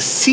C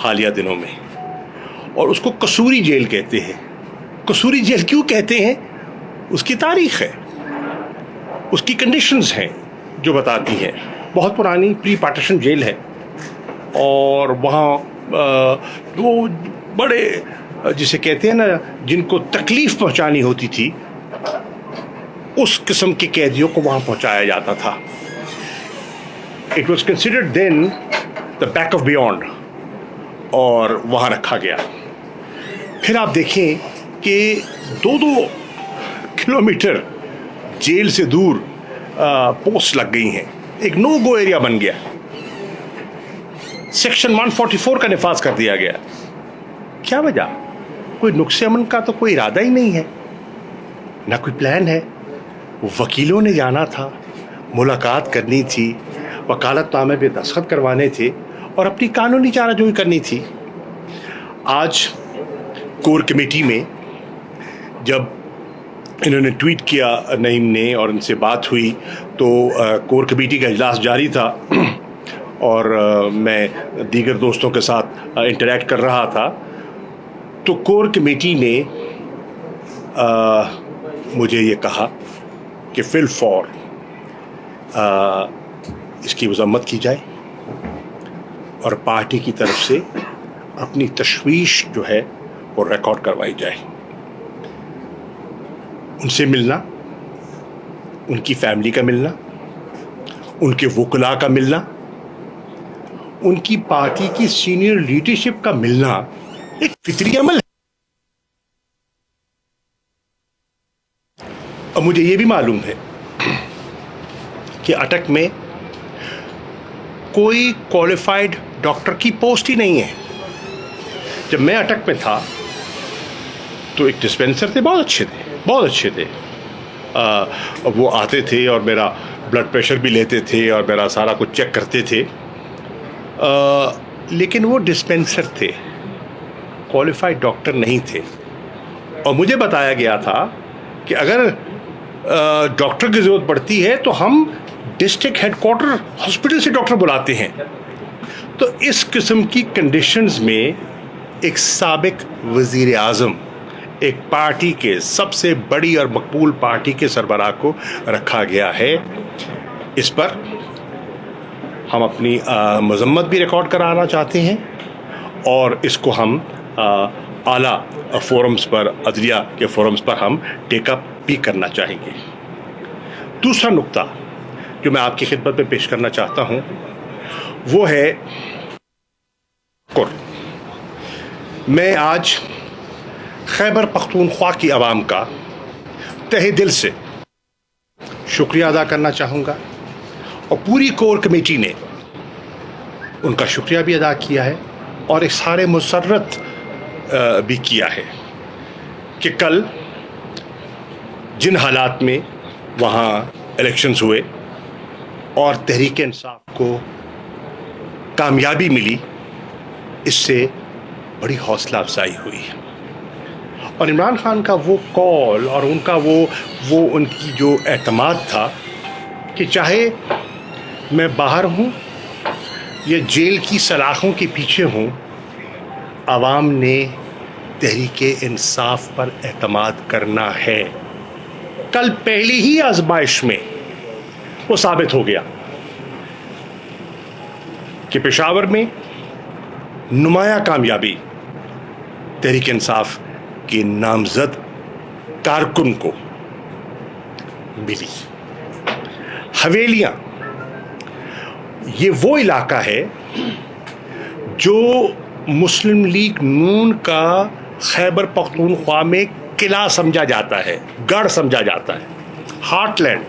حالیہ دنوں میں, اور اس کو قصوری جیل کہتے ہیں. قصوری جیل کیوں کہتے ہیں؟ اس کی تاریخ ہے, اس کی کنڈیشنز ہیں جو بتاتی ہیں. بہت پرانی پری پارٹیشن جیل ہے, اور وہاں وہ بڑے جسے کہتے ہیں نا جن کو تکلیف پہنچانی ہوتی تھی, اس قسم کے قیدیوں کو وہاں پہنچایا جاتا تھا. It was considered then the back of beyond, اور وہاں رکھا گیا. پھر آپ دیکھیں کہ 2 کلومیٹر جیل سے دور پوسٹ لگ گئی ہیں, ایک نو گو ایریا بن گیا, سیکشن 144 کا نفاذ کر دیا گیا. کیا وجہ؟ کوئی نقص امن کا تو کوئی ارادہ ہی نہیں ہے, نہ کوئی پلان ہے. وکیلوں نے جانا تھا, ملاقات کرنی تھی, وکالت نامے پہ دستخط کروانے تھے, اور اپنی قانونی چارہ جوئی کرنی تھی. آج کور کمیٹی میں جب انہوں نے ٹویٹ کیا نعیم نے, اور ان سے بات ہوئی, تو کور کمیٹی کا اجلاس جاری تھا, اور میں دیگر دوستوں کے ساتھ انٹریکٹ کر رہا تھا. تو کور کمیٹی نے مجھے یہ کہا کہ فی الفور اس کی مذمت کی جائے, اور پارٹی کی طرف سے اپنی تشویش جو ہے وہ ریکارڈ کروائی جائے. ان سے ملنا, ان کی فیملی کا ملنا, ان کے وکلاء کا ملنا, ان کی پارٹی کی سینئر لیڈرشپ کا ملنا ایک فطری عمل ہے. اور مجھے یہ بھی معلوم ہے کہ اٹک میں کوئی کوالیفائڈ ڈاکٹر کی پوسٹ ہی نہیں ہے. جب میں اٹک میں تھا تو ایک ڈسپینسر تھے, بہت اچھے تھے. وہ آتے تھے اور میرا بلڈ پریشر بھی لیتے تھے, اور میرا سارا کچھ چیک کرتے تھے. لیکن وہ ڈسپینسر تھے, کوالیفائڈ ڈاکٹر نہیں تھے. اور مجھے بتایا گیا تھا کہ اگر ڈاکٹر کی ضرورت پڑتی ہے تو ہم ڈسٹرکٹ ہیڈ کوارٹر ہاسپٹل سے ڈاکٹر بلاتے ہیں. تو اس قسم کی کنڈیشنز میں ایک سابق وزیر اعظم, ایک پارٹی کے سب سے بڑی اور مقبول پارٹی کے سربراہ کو رکھا گیا ہے. اس پر ہم اپنی مذمت بھی ریکارڈ کرانا چاہتے ہیں, اور اس کو ہم اعلیٰ فورمز پر, عدلیہ کے فورمز پر ہم ٹیک اپ بھی کرنا چاہیں گے. دوسرا نقطہ جو میں آپ کی خدمت میں پیش کرنا چاہتا ہوں وہ ہے میں آج خیبر پختونخوا کی عوام کا تہہ دل سے شکریہ ادا کرنا چاہوں گا, اور پوری کور کمیٹی نے ان کا شکریہ بھی ادا کیا ہے, اور ایک سارے مسرت بھی کیا ہے کہ کل جن حالات میں وہاں الیکشنز ہوئے اور تحریک انصاف کو کامیابی ملی, اس سے بڑی حوصلہ افزائی ہوئی. اور عمران خان کا وہ کال اور ان کا وہ ان کی جو اعتماد تھا کہ چاہے میں باہر ہوں یا جیل کی سلاخوں کے پیچھے ہوں, عوام نے تحریک انصاف پر اعتماد کرنا ہے. کل پہلی ہی آزمائش میں وہ ثابت ہو گیا کہ پشاور میں نمایاں کامیابی تحریک انصاف کے نامزد کارکن کو ملی. حویلیاں یہ وہ علاقہ ہے جو مسلم لیگ نون کا خیبر پختونخوا میں قلعہ سمجھا جاتا ہے, گڑھ سمجھا جاتا ہے, ہارٹ لینڈ.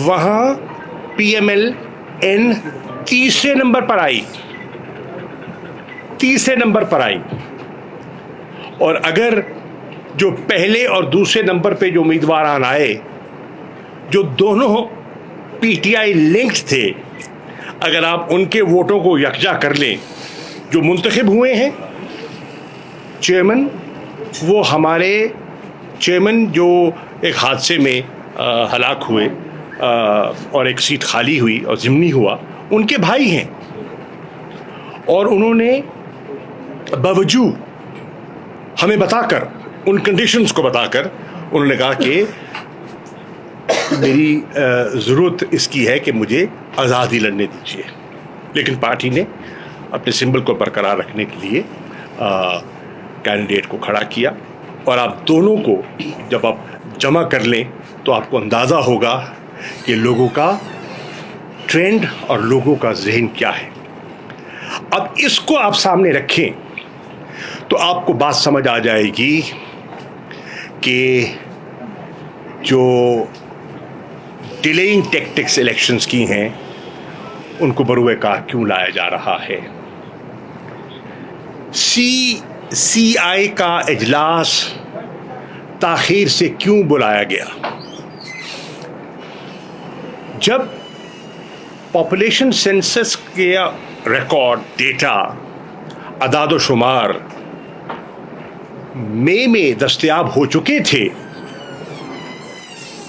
وہاں پی ایم ایل این تیسرے نمبر پر آئی, اور اگر جو پہلے اور دوسرے نمبر پہ جو امیدواران آئے, جو دونوں پی ٹی آئی لنکڈ تھے, اگر آپ ان کے ووٹوں کو یکجا کر لیں, جو منتخب ہوئے ہیں چیئرمین, وہ ہمارے چیئرمین جو ایک حادثے میں ہلاک ہوئے اور ایک سیٹ خالی ہوئی اور ضمنی ہوا, ان کے بھائی ہیں. اور انہوں نے باوجود ہمیں بتا کر, ان کنڈیشنز کو بتا کر, انہوں نے کہا کہ میری ضرورت اس کی ہے کہ مجھے آزادی لڑنے دیجیے. لیکن پارٹی نے اپنے سمبل کو برقرار رکھنے کے لیے کینڈیڈیٹ کو کھڑا کیا. اور آپ دونوں کو جب آپ جمع کر لیں تو آپ کو اندازہ ہوگا کہ لوگوں کا ٹرینڈ اور لوگوں کا ذہن کیا ہے. اب اس کو آپ سامنے رکھیں تو آپ کو بات سمجھ آ جائے گی کہ جو ڈیلیئنگ ٹیکٹکس الیکشنز کی ہیں ان کو بروئے کار کیوں لایا جا رہا ہے. سی آئی کا اجلاس تاخیر سے کیوں بلایا گیا؟ جب پاپولیشن سینسس کے ریکارڈ ڈیٹا اعداد و شمار مئی میں دستیاب ہو چکے تھے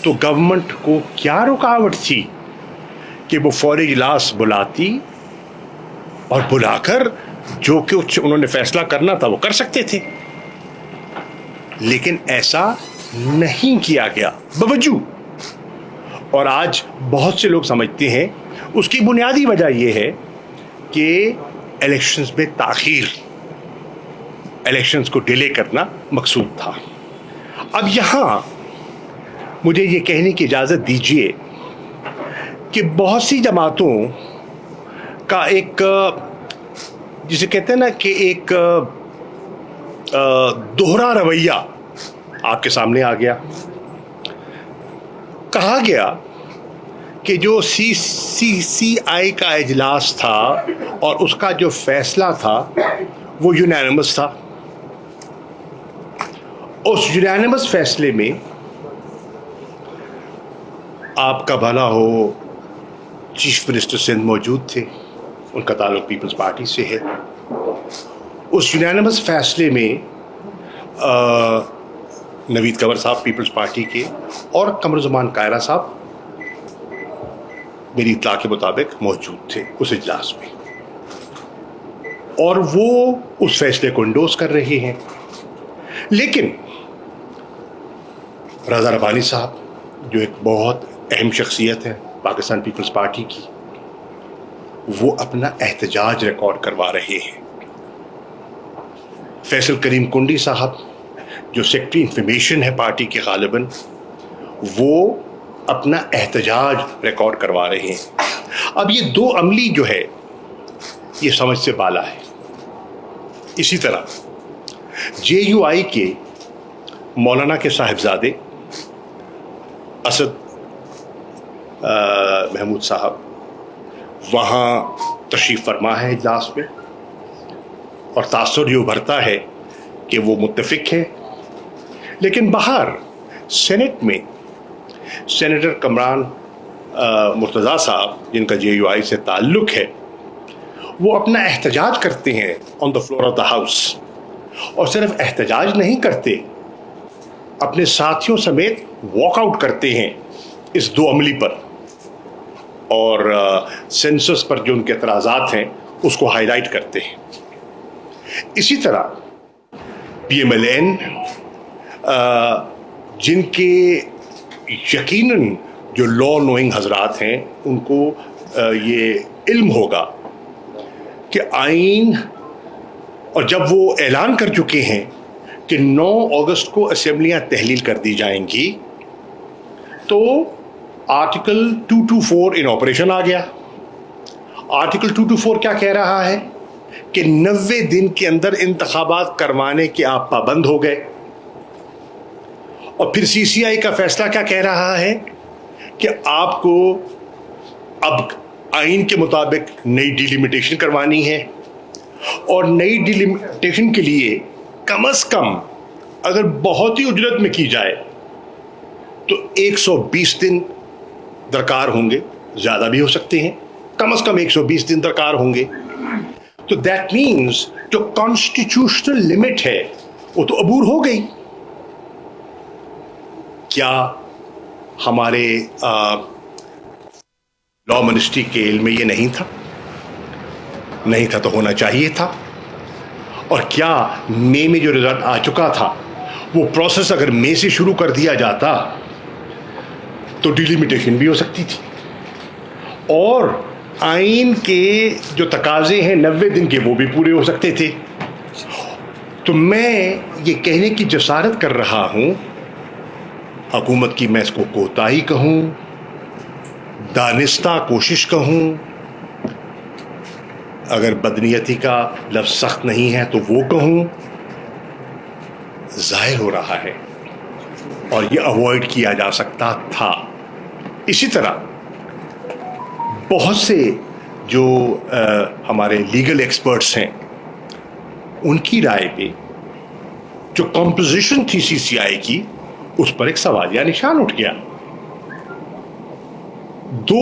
تو گورنمنٹ کو کیا رکاوٹ تھی کہ وہ فوری اجلاس بلاتی اور بلا کر جو کچھ انہوں نے فیصلہ کرنا تھا وہ کر سکتے تھے. لیکن ایسا نہیں کیا گیا باوجود. اور آج بہت سے لوگ سمجھتے ہیں اس کی بنیادی وجہ یہ ہے کہ الیکشنز میں تاخیر, الیکشنز کو ڈیلے کرنا مقصود تھا. اب یہاں مجھے یہ کہنے کی اجازت دیجیے کہ بہت سی جماعتوں کا ایک, جسے کہتے ہیں نا کہ ایک دوہرا رویہ آپ کے سامنے آ گیا. کہا گیا کہ جو سی آئی کا اجلاس تھا اور اس کا جو فیصلہ تھا وہ یونانیمس تھا. اس یونانیمس فیصلے میں آپ کا بھلا ہو چیف منسٹر سندھ موجود تھے, ان کا تعلق پیپلز پارٹی سے ہے. اس یونانیمس فیصلے میں نوید کنور صاحب پیپلز پارٹی کے اور قمر زمان کائرہ صاحب میری اطلاع کے مطابق موجود تھے اس اجلاس میں, اور وہ اس فیصلے کو انڈوز کر رہے ہیں. لیکن رضا ربانی صاحب جو ایک بہت اہم شخصیت ہے پاکستان پیپلز پارٹی کی, وہ اپنا احتجاج ریکارڈ کروا رہے ہیں. فیصل کریم کنڈی صاحب جو سیکرٹری انفارمیشن ہے پارٹی کے غالباً, وہ اپنا احتجاج ریکارڈ کروا رہے ہیں. اب یہ دو عملی جو ہے یہ سمجھ سے بالا ہے. اسی طرح جے یو آئی کے مولانا کے صاحبزادے اسد محمود صاحب وہاں تشریف فرما ہے اجلاس میں, اور تاثر یہ ابھرتا ہے کہ وہ متفق ہیں. لیکن باہر سینٹ میں سینیٹر کمران مرتضیٰ صاحب جن کا جے یو آئی سے تعلق ہے, وہ اپنا احتجاج کرتے ہیں on the floor of the house. اور صرف احتجاج نہیں کرتے, اپنے ساتھیوں سمیت واک آؤٹ کرتے ہیں اس دو عملی پر, اور سینسس پر جو ان کے اعتراضات ہیں اس کو ہائی لائٹ کرتے ہیں. اسی طرح پی ایم ایل این جن کے یقیناً جو لا نوئنگ حضرات ہیں ان کو یہ علم ہوگا کہ آئین, اور جب وہ اعلان کر چکے ہیں کہ 9 اگست کو اسمبلیاں تحلیل کر دی جائیں گی, تو آرٹیکل 224 ان آپریشن آ گیا. آرٹیکل 224 کیا کہہ رہا ہے کہ 90 دن کے اندر انتخابات کروانے کے آپ پابند ہو گئے. اور پھر سی سی آئی کا فیصلہ کیا کہہ رہا ہے کہ آپ کو اب آئین کے مطابق نئی ڈیلیمیٹیشن کروانی ہے, اور نئی ڈیلیمیٹیشن کے لیے کم از کم اگر بہت ہی اجرت میں کی جائے تو 120 دن درکار ہوں گے, زیادہ بھی ہو سکتے ہیں, کم از کم 120 دن درکار ہوں گے. تو دیٹ مینز جو کانسٹیٹیوشنل لمٹ ہے وہ تو عبور ہو گئی. کیا ہمارے لا منسٹری کے علم میں یہ نہیں تھا؟ نہیں تھا تو ہونا چاہیے تھا. اور کیا مئی میں جو رزلٹ آ چکا تھا وہ پروسیس اگر مئی سے شروع کر دیا جاتا تو ڈیلیمیٹیشن بھی ہو سکتی تھی, اور آئین کے جو تقاضے ہیں 90 دن کے وہ بھی پورے ہو سکتے تھے. تو میں یہ کہنے کی جسارت کر رہا ہوں, حکومت کی میں اس کو کوتاہی کہوں, دانستہ کوشش کہوں, اگر بدنیتی کا لفظ سخت نہیں ہے تو وہ کہوں, ظاہر ہو رہا ہے اور یہ اوائڈ کیا جا سکتا تھا. اسی طرح بہت سے جو ہمارے لیگل ایکسپرٹس ہیں ان کی رائے پہ جو کمپوزیشن تھی سی سی آئی کی اس پر ایک سوالیہ نشان اٹھ گیا. 2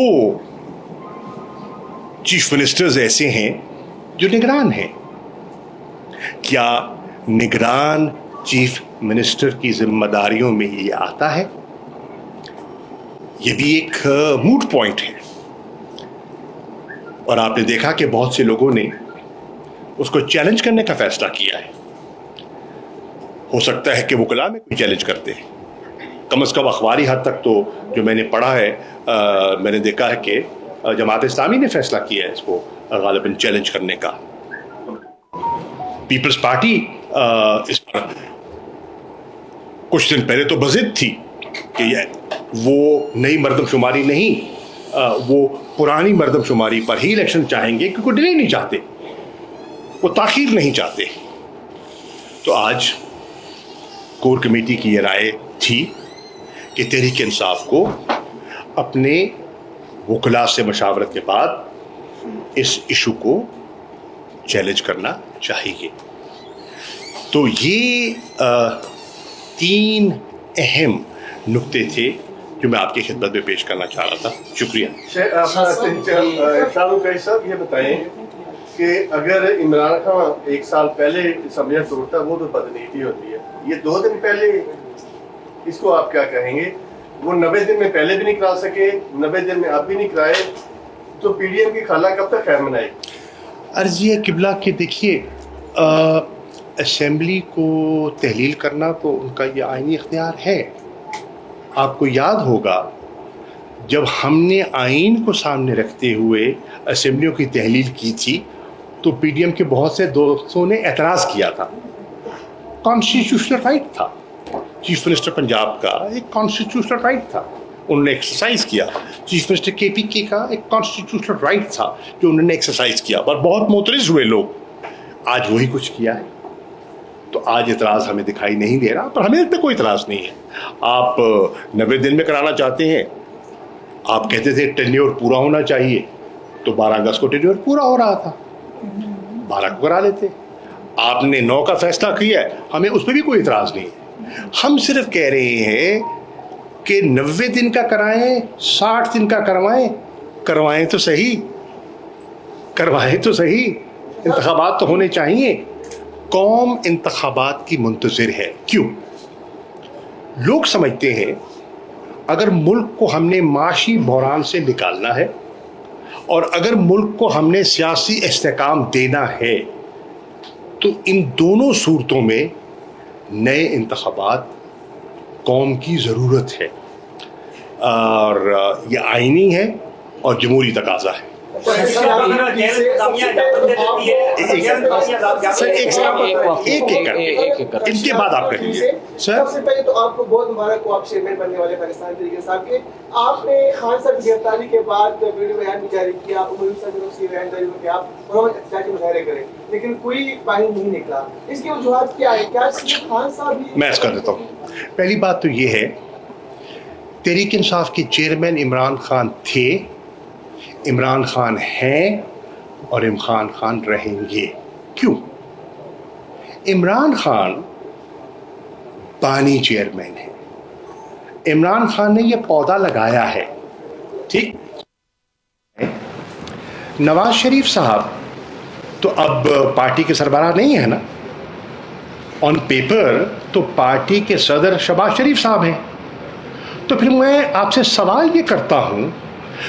چیف منسٹرز ایسے ہیں جو نگران ہیں. کیا نگران چیف منسٹر کی ذمہ داریوں میں یہ آتا ہے؟ یہ بھی ایک موٹ پوائنٹ ہے. اور آپ نے دیکھا کہ بہت سے لوگوں نے اس کو چیلنج کرنے کا فیصلہ کیا ہے. ہو سکتا ہے کہ وکلاء میں کوئی چیلنج کرتے ہیں, کم از کم اخباری حد تک تو جو میں نے پڑھا ہے میں نے دیکھا ہے کہ جماعت اسلامی نے فیصلہ کیا ہے اس کو غالباً چیلنج کرنے کا. پیپلز پارٹی اس پر کچھ دن پہلے تو بضد تھی کہ وہ نئی مردم شماری نہیں, وہ پرانی مردم شماری پر ہی الیکشن چاہیں گے, کیونکہ ڈیلے نہیں چاہتے, وہ تاخیر نہیں چاہتے. تو آج کور کمیٹی کی یہ رائے تھی کہ تحریک انصاف کو اپنے وکلاء سے مشاورت کے بعد اس ایشو کو چیلنج کرنا چاہیے. تو یہ 3 اہم نکتے تھے جو میں آپ کی خدمت میں پیش کرنا چاہ رہا تھا. شکریہ. صاحب یہ بتائیں کہ اگر عمران خان 1 سال پہلے اسمبلیاں توڑتا وہ تو بدنیتی ہوتی ہے, یہ 2 دن پہلے اس کو آپ کیا کہیں گے؟ وہ 90 دن میں پہلے بھی نہیں کرا سکے, 90 دن میں اب بھی نہیں کرائے, تو پی ڈی ایم کی خالہ کب تک خیر منائے؟ عرض یہ قبلہ کہ دیکھیے اسمبلی کو تحلیل کرنا تو ان کا یہ آئینی اختیار ہے. آپ کو یاد ہوگا جب ہم نے آئین کو سامنے رکھتے ہوئے اسمبلیوں کی تحلیل کی تھی تو پی ڈی ایم کے بہت سے دوستوں نے اعتراض کیا تھا. کانسٹیٹیوشنل رائٹ تھا, چیف منسٹر پنجاب کا ایک کانسٹیٹیوشنل رائٹ تھا, انہوں نے ایکسرسائز کیا. چیف منسٹر کے پی کے کا ایک کانسٹیٹیوشنل رائٹ تھا جو انہوں نے ایکسرسائز کیا, اور بہت معترض ہوئے لوگ. آج وہی کچھ کیا ہے تو آج اعتراض ہمیں دکھائی نہیں دے رہا, پر ہمیں اس پہ کوئی اعتراض نہیں ہے. آپ 90 دن میں کرانا چاہتے ہیں, آپ کہتے تھے ٹینیور پورا ہونا چاہیے, تو 12 اگست کو ٹینیور پورا ہو رہا تھا, 12 کو کرا لیتے. آپ نے 9 کا فیصلہ کیا ہے, ہمیں اس پہ بھی کوئی اعتراض نہیں ہے. ہم صرف کہہ رہے ہیں کہ 90 دن کا کرائیں, 60 دن کا کروائیں تو صحیح, انتخابات تو ہونے چاہیے. قوم انتخابات کی منتظر ہے. کیوں؟ لوگ سمجھتے ہیں اگر ملک کو ہم نے معاشی بحران سے نکالنا ہے اور اگر ملک کو ہم نے سیاسی استحکام دینا ہے تو ان دونوں صورتوں میں نئے انتخابات قوم کی ضرورت ہے, اور یہ آئینی ہے اور جمہوری تقاضا ہے. ان کے بعد آپ کہیں گے. سب سے پہلے تو آپ کو بہت مبارک ہو, آپ چیئرمین بننے والے پاکستان تحریک انصاف کے. آپ نے خان صاحب کی گرفتاری کے بعد ویڈیو بیان بھی جاری کیا, کی رہنمائی میں کہ آپ احتجاجی مظاہرے کریں, لیکن کوئی باہر نہیں نکلا. اس کی وجوہات کیا ہے؟ کیا خان صاحب میں اس کر دیتا ہوں. پہلی بات تو یہ ہے تحریک انصاف کے چیئرمین عمران خان تھے, عمران خان ہیں اور عمران خان رہیں گے. کیوں؟ عمران خان بانی چیئرمین ہے, عمران خان نے یہ پودا لگایا ہے. ٹھیک, نواز شریف صاحب تو اب پارٹی کے سربراہ نہیں ہے نا, آن پیپر تو پارٹی کے صدر شہباز شریف صاحب ہیں. تو پھر میں آپ سے سوال یہ کرتا ہوں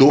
2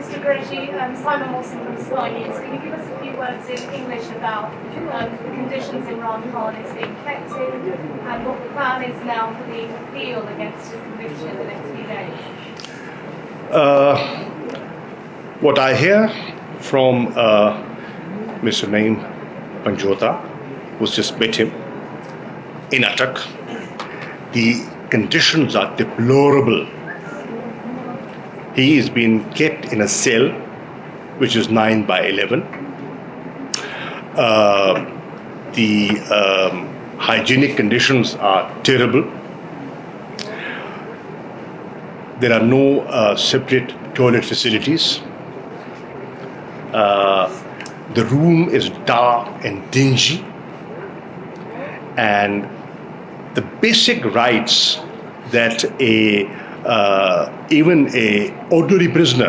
Mr. Qureshi, Simon Wilson from Sky News. Can you give us a few words in English about the conditions Imran Khan is being kept in and what the plan is now for the appeal against his conviction in the next few days? What I hear from Mr. Naeem Panjota, who's just met him in Attock, the conditions are deplorable. He is being kept in a cell which is 9/11. The hygienic conditions are terrible. There are no separate toilet facilities. The room is dark and dingy, and the basic rights that even a ordinary prisoner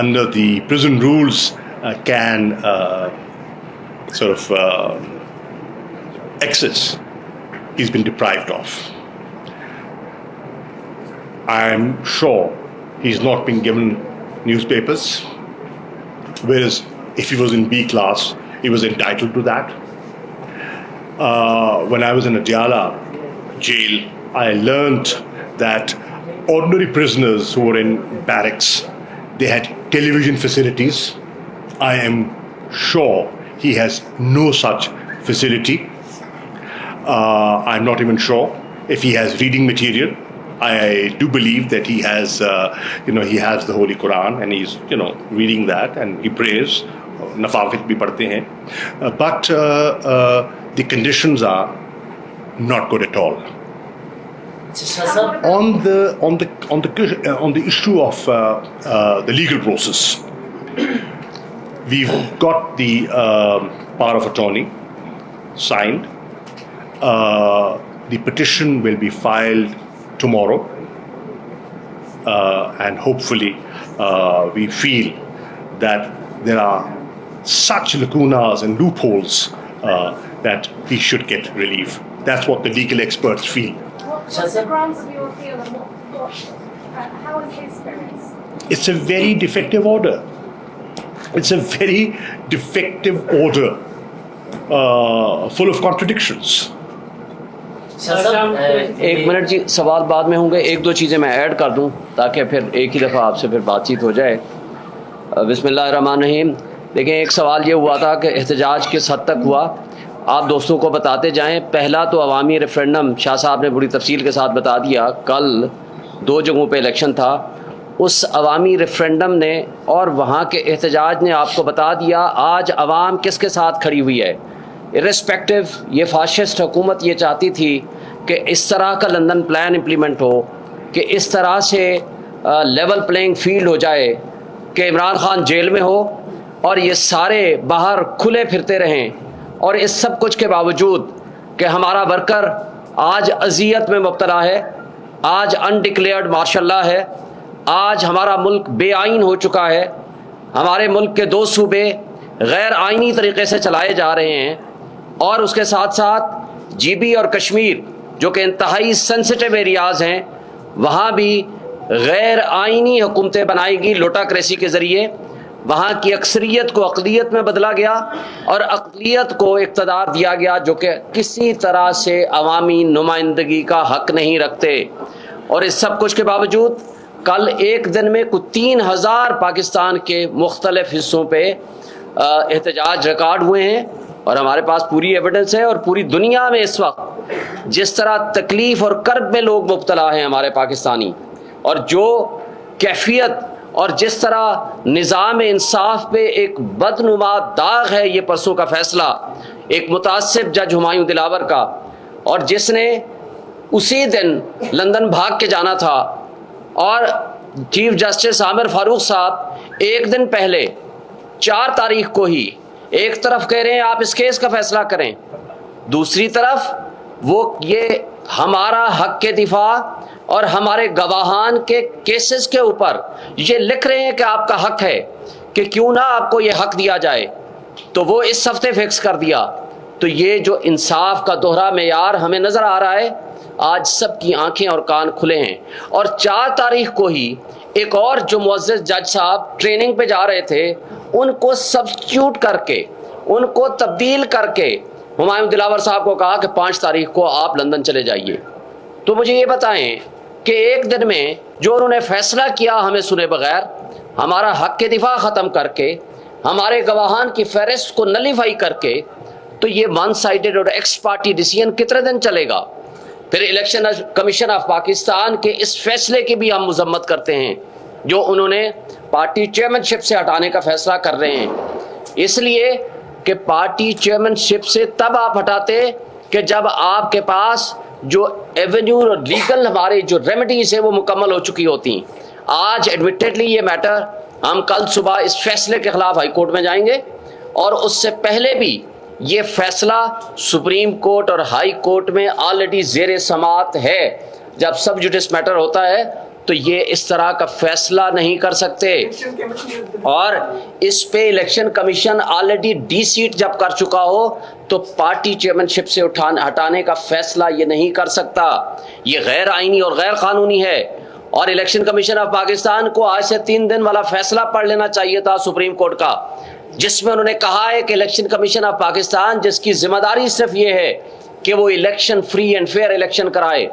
under the prison rules can access, he's been deprived of. I'm sure he's not been given newspapers, whereas if he was in B class, he was entitled to that. When I was in Adiala jail, I learned that ordinary prisoners who were in barracks, they had television facilities. I am sure he has no such facility. I'm not even sure if he has reading material. I do believe that he has, he has the Holy Quran and he's, reading that and he prays. Nafafit bhi padhte hain. But the conditions are not good at all. On the issue of the legal process, we've got the power of attorney signed. The petition will be filed tomorrow, and hopefully we feel that there are such lacunas and loopholes that he should get relief. That's what the legal experts feel. What's the grounds of your appeal and what How is his spirits? It's a very defective order. It's a very defective order, full of contradictions. ایک minute جی، سوال بعد میں ہوں گے. ایک دو چیزیں میں add کر دوں تاکہ پھر ایک ہی دفعہ آپ سے پھر بات چیت ہو جائے. بسم اللہ الرحمن الرحیم. دیکھیں، ایک سوال یہ ہوا تھا کہ احتجاج کس حد تک ہوا. آپ دوستوں کو بتاتے جائیں. پہلا تو عوامی ریفرینڈم شاہ صاحب نے بڑی تفصیل کے ساتھ بتا دیا. کل 2 جگہوں پہ الیکشن تھا. اس عوامی ریفرینڈم نے اور وہاں کے احتجاج نے آپ کو بتا دیا آج عوام کس کے ساتھ کھڑی ہوئی ہے. ارسپیکٹو، یہ فاشسٹ حکومت یہ چاہتی تھی کہ اس طرح کا لندن پلان امپلیمنٹ ہو کہ اس طرح سے لیول پلینگ فیلڈ ہو جائے کہ عمران خان جیل میں ہو اور یہ سارے باہر کھلے پھرتے رہیں. اور اس سب کچھ کے باوجود کہ ہمارا ورکر آج اذیت میں مبتلا ہے، آج انڈکلیئرڈ مارشل لاء ہے، آج ہمارا ملک بے آئین ہو چکا ہے، ہمارے ملک کے 2 صوبے غیر آئینی طریقے سے چلائے جا رہے ہیں، اور اس کے ساتھ ساتھ جی بی اور کشمیر جو کہ انتہائی سینسٹیو ایریاز ہیں وہاں بھی غیر آئینی حکومتیں بنائی گئی لوٹاکریسی کے ذریعے. وہاں کی اکثریت کو اقلیت میں بدلا گیا اور اقلیت کو اقتدار دیا گیا جو کہ کسی طرح سے عوامی نمائندگی کا حق نہیں رکھتے. اور اس سب کچھ کے باوجود کل ایک دن میں کچھ 3000 پاکستان کے مختلف حصوں پہ احتجاج ریکارڈ ہوئے ہیں. اور ہمارے پاس پوری ایویڈنس ہے. اور پوری دنیا میں اس وقت جس طرح تکلیف اور کرب میں لوگ مبتلا ہیں ہمارے پاکستانی، اور جو کیفیت اور جس طرح نظام انصاف پہ ایک بدنما داغ ہے یہ پرسوں کا فیصلہ ایک متعصب جج ہمایوں دلاور کا، اور جس نے اسی دن لندن بھاگ کے جانا تھا. اور چیف جسٹس عامر فاروق صاحب ایک دن پہلے 4 تاریخ کو ہی ایک طرف کہہ رہے ہیں آپ اس کیس کا فیصلہ کریں، دوسری طرف وہ یہ ہمارا حق کے دفاع اور ہمارے گواہان کے کیسز کے اوپر یہ لکھ رہے ہیں کہ آپ کا حق ہے کہ کیوں نہ آپ کو یہ حق دیا جائے. تو وہ اس ہفتے فکس کر دیا. تو یہ جو انصاف کا دوہرا معیار ہمیں نظر آ رہا ہے، آج سب کی آنکھیں اور کان کھلے ہیں. اور 4 تاریخ کو ہی ایک اور جو معزز جج صاحب ٹریننگ پہ جا رہے تھے ان کو سبسٹیوٹ کر کے، ان کو تبدیل کر کے ہمایوں دلاور صاحب کو کہا کہ 5 تاریخ کو آپ لندن چلے جائیے. تو مجھے یہ بتائیں کہ ایک دن میں جو انہوں نے فیصلہ کیا ہمیں سنے بغیر، ہمارا حق کے دفاع ختم کر کے، ہمارے گواہان کی فہرست کو نلیفائی کر کے، تو یہ ون سائیڈڈ اور ایکس پارٹی ڈیسیژن کتنے دن چلے گا؟ پھر الیکشن کمیشن آف پاکستان کے اس فیصلے کی بھی ہم مذمت کرتے ہیں جو انہوں نے پارٹی چیئرمین شپ سے ہٹانے کا فیصلہ کر رہے ہیں. اس لیے کہ پارٹی چیئرمین شپ سے تب آپ ہٹاتے کہ جب آپ کے پاس جو ایونیو اور لیگل ہمارے جو ریمیڈیز ہیں وہ مکمل ہو چکی ہوتی. آج ایڈمیٹڈلی یہ میٹر ہم کل صبح اس فیصلے کے خلاف ہائی کورٹ میں جائیں گے، اور اس سے پہلے بھی یہ فیصلہ سپریم کورٹ اور ہائی کورٹ میں آلریڈی زیر سماعت ہے. جب سب جوڈس میٹر ہوتا ہے تو یہ اس طرح کا فیصلہ نہیں کر سکتے. اور اس پہ election commission already deseat جب کر چکا ہو تو پارٹی چیئرمین شپ سے ہٹانے کا فیصلہ یہ نہیں کر سکتا. یہ غیر آئینی اور غیر قانونی ہے. اور الیکشن کمیشن آف پاکستان کو آج سے 3 دن والا فیصلہ پڑھ لینا چاہیے تھا سپریم کورٹ کا، جس میں انہوں نے کہا ہے کہ الیکشن کمیشن آف پاکستان جس کی ذمہ داری صرف یہ ہے کہ وہ election free and fair election کرائے،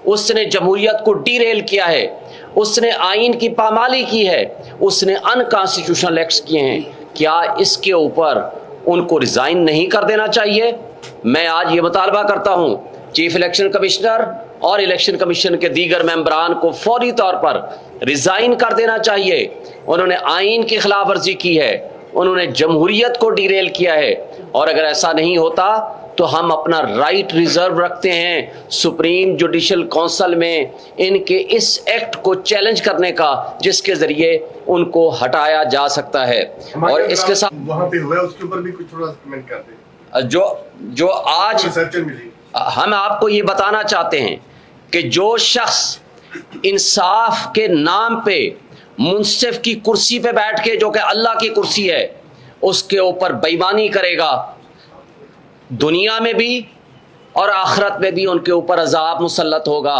اس نے جمہوریت کو ڈی ریل کیا ہے، اس نے آئین کی پامالی کی ہے، اس نے ان کانسٹیٹیوشنل ایکٹس کیے ہیں. کیا اس کے اوپر ان کو ریزائن نہیں کر دینا چاہیے؟ میں آج یہ مطالبہ کرتا ہوں چیف الیکشن کمشنر اور الیکشن کمیشن کے دیگر ممبران کو فوری طور پر ریزائن کر دینا چاہیے. انہوں نے آئین کی خلاف ورزی کی ہے، انہوں نے جمہوریت کو ڈی ریل کیا ہے، اور اگر ایسا نہیں ہوتا تو ہم اپنا رائٹ ریزرو رکھتے ہیں سپریم جوڈیشل کونسل میں ان کے اس ایکٹ کو چیلنج کرنے کا جس کے ذریعے ان کو ہٹایا جا سکتا ہے. اور اس کے ساتھ وہاں پہ ہوا ہے اس کے اوپر بھی کچھ تھوڑا کمنٹ کر دیں. جو آج ریسرچر ملی، ہم آپ کو یہ بتانا چاہتے ہیں کہ جو شخص انصاف کے نام پہ منصف کی کرسی پہ بیٹھ کے جو کہ اللہ کی کرسی ہے اس کے اوپر بےایمانی کرے گا، دنیا میں بھی اور آخرت میں بھی ان کے اوپر عذاب مسلط ہوگا.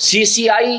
CCI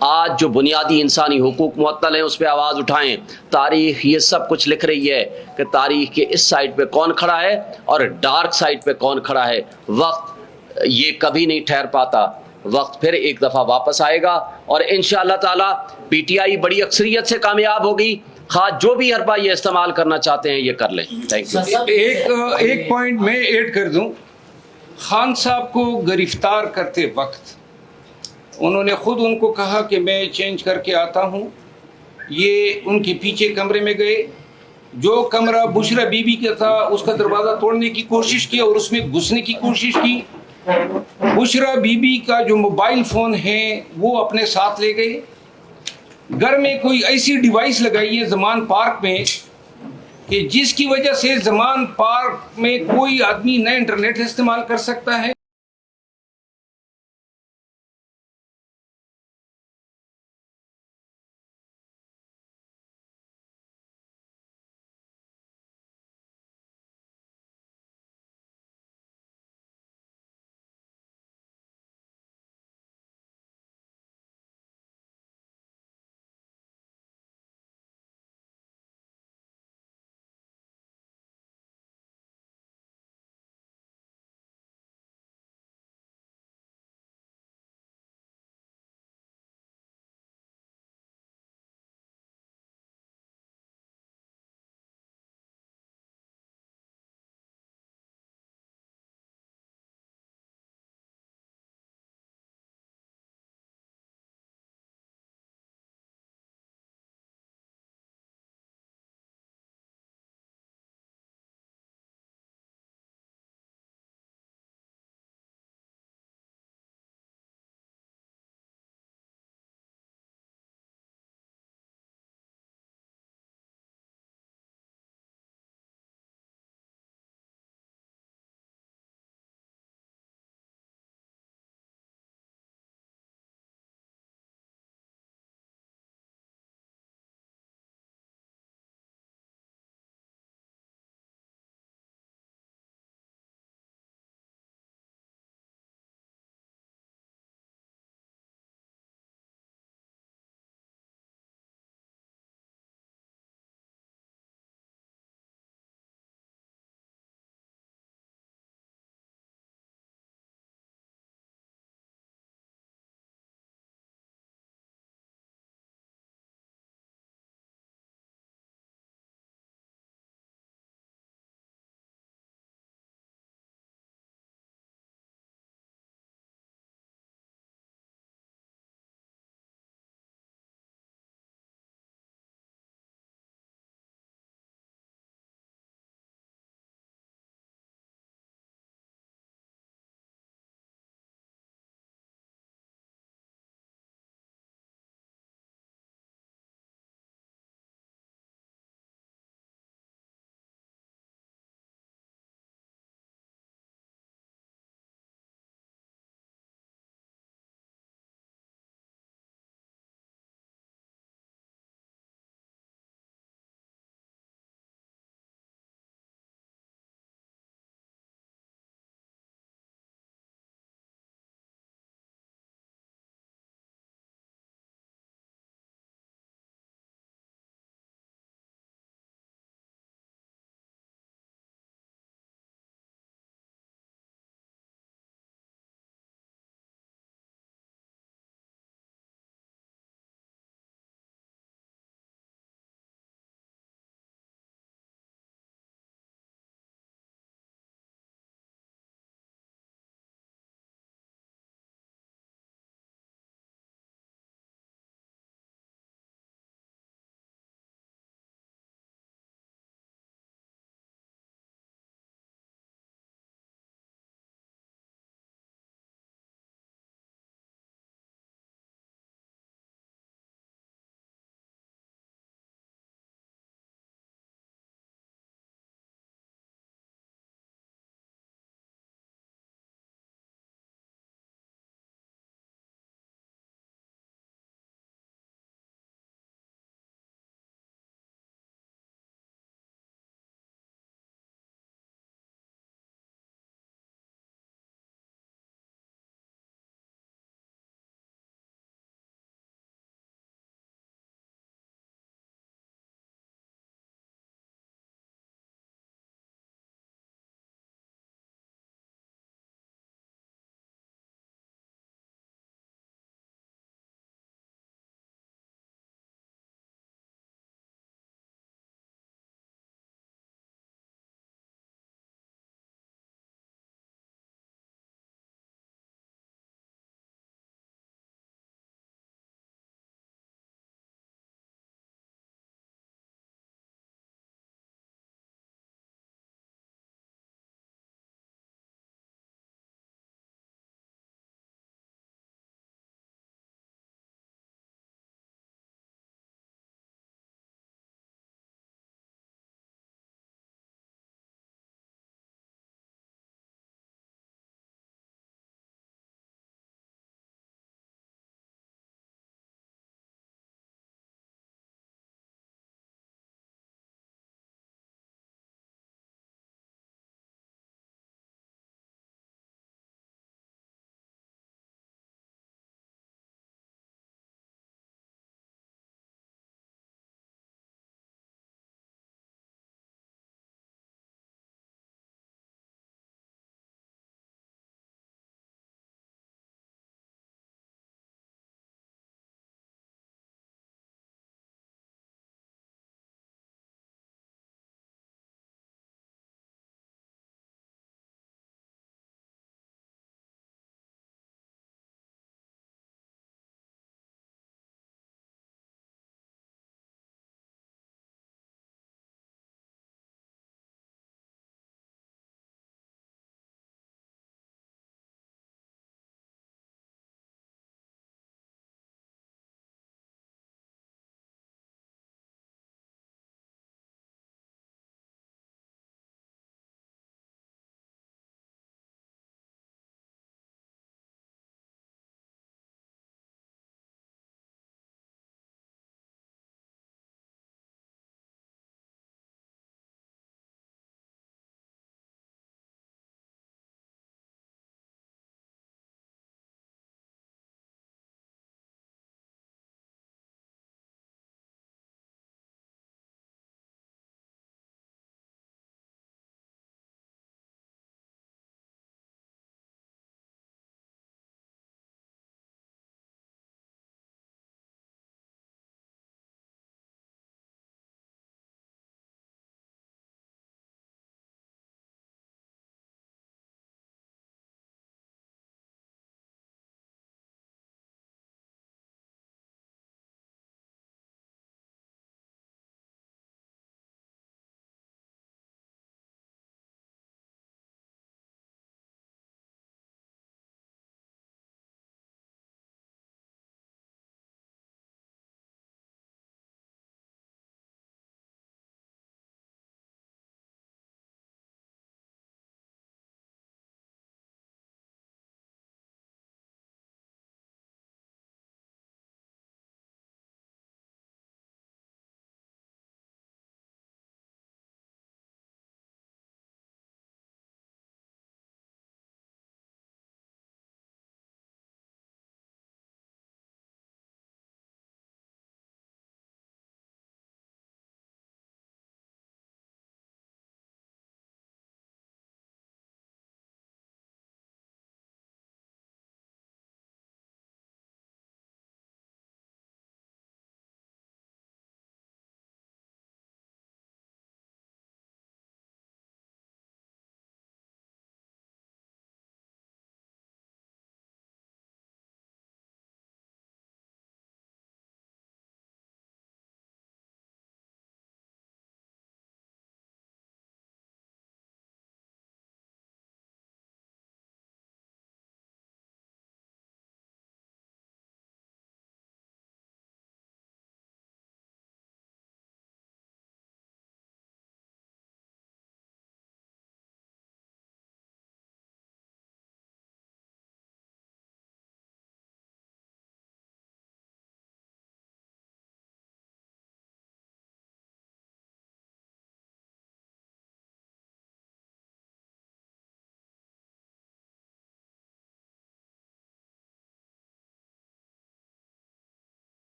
آج جو بنیادی انسانی حقوق معطل ہیں اس پہ آواز اٹھائیں. تاریخ یہ سب کچھ لکھ رہی ہے کہ تاریخ کے اس سائڈ پہ کون کھڑا ہے اور ڈارک سائڈ پہ کون کھڑا ہے. وقت یہ کبھی نہیں ٹھہر پاتا, وقت پھر ایک دفعہ واپس آئے گا اور انشاءاللہ تعالی پی ٹی آئی بڑی اکثریت سے کامیاب ہوگی. خواہ جو بھی حربہ یہ استعمال کرنا چاہتے ہیں یہ کر لیں. Thank you. ایک پوائنٹ میں ایڈ کر دوں. خان صاحب کو گرفتار کرتے وقت انہوں نے خود ان کو کہا کہ میں چینج کر کے آتا ہوں. یہ ان کے پیچھے کمرے میں گئے, جو کمرہ بشرا بی بی کا تھا اس کا دروازہ توڑنے کی کوشش کی اور اس میں گھسنے کی کوشش کی. بشرا بی بی کا جو موبائل فون ہے وہ اپنے ساتھ لے گئے. گھر میں کوئی ایسی ڈیوائس لگائی ہے زمان پارک میں کہ جس کی وجہ سے زمان پارک میں کوئی آدمی نہ انٹرنیٹ استعمال کر سکتا ہے